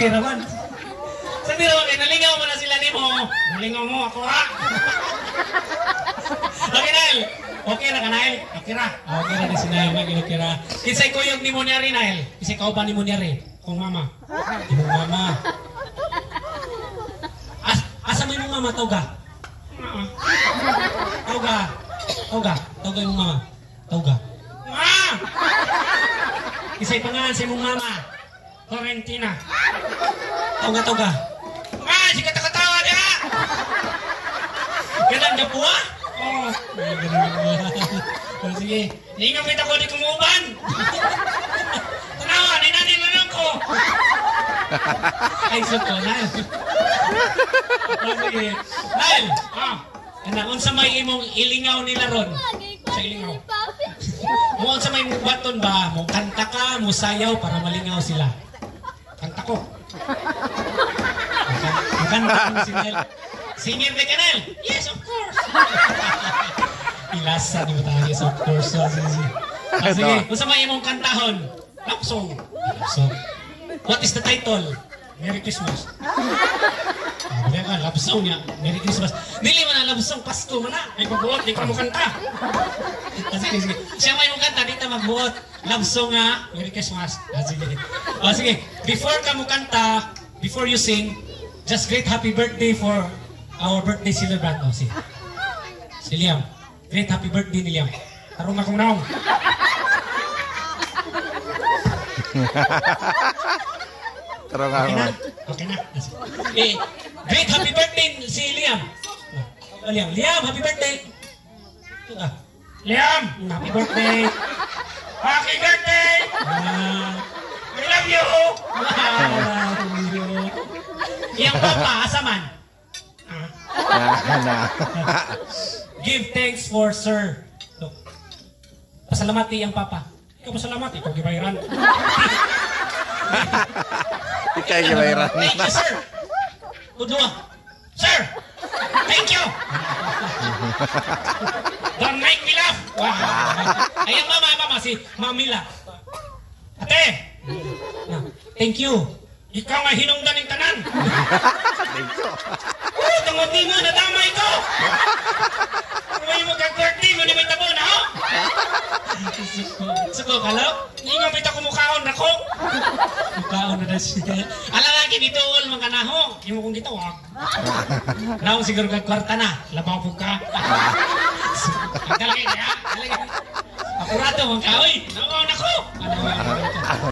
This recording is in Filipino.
Okay naman. Sabi naman kayo, nalingaw mo na sila ni mo. Nalingaw mo ako ha. Okay, Nael. Okay na ka, Nael. Okay na. Okay na si Nael. Okay na. Kinsay kuyog ni mo niya rin, Nael. Kinsay kauban ni mo niya rin. Kung mama. Imong mama. Asa mo yung mama, tawga? Tawga. Tawga. Tawga yung mama. Tawga. Ma! Kinsay pangalan sa imong mama. Florentina. Tawga, tawga. Ma! Sige katawa niya! Ganang na po ha? Oo. Sige. Hingamit ako di kumuban. Tanawa, ninanin na lang ko. Ay, suko, Nael. Sige. Nael, unsa may imong ilingaw nila ron? Sa ilingaw. Kung unsa may baton ba, mo kanta ka, mo sayaw para malingaw sila. Kanta ko. Kanta ko si Nael. Singer de Canel? Yes, of course. Ilasa ni mo tayo, yes, of course. Sige, kung sa may imong kantahon, love song. Love song. What is the title? Merry Christmas. Sabi ka, love song niya. Merry Christmas. Dili man na love song, Pasko man na. Ay magbuot, di ka mo kanta. Sige, sige. Siya may mong kanta, di ka magbuot. Love song nga, Merry Christmas. Sige. Sige, before ka mo kanta, before you sing, just great happy birthday for our birthday celebrant. Si Liam. Great happy birthday ni Liam. Tarong akong naong. Tarong Okay na? ako. Okay na. Great happy birthday si Liam. Liam, happy birthday. Liam, happy birthday. Happy birthday. I love you. Iyang papa, asaman. Give thanks for sir. Look. Pasalamati ang papa. Ikaw pasalamati, ikaw gibayaran. Ikaw gibayaran. Thank you, sir. Udua. Sir, thank you. Don't make me laugh. Wow. Ayang mama, si Mamila. Ate, thank you. Ikaw nga hinungdan ng tanan. Thank you. Tungod di mo, nadamay ko! Ano ba yung magka-birthday mo, di may tabo na, ho? Suko, kalaw? Hindi nga may mukhaon ako. Mukhaon na siya. Alam nga, kinituol mga naho. Hindi mo kong gitawag. Naong siguro kagkwarta na. Labaw po ka. Ang talagay kaya. Apurado mong kaoy. Naong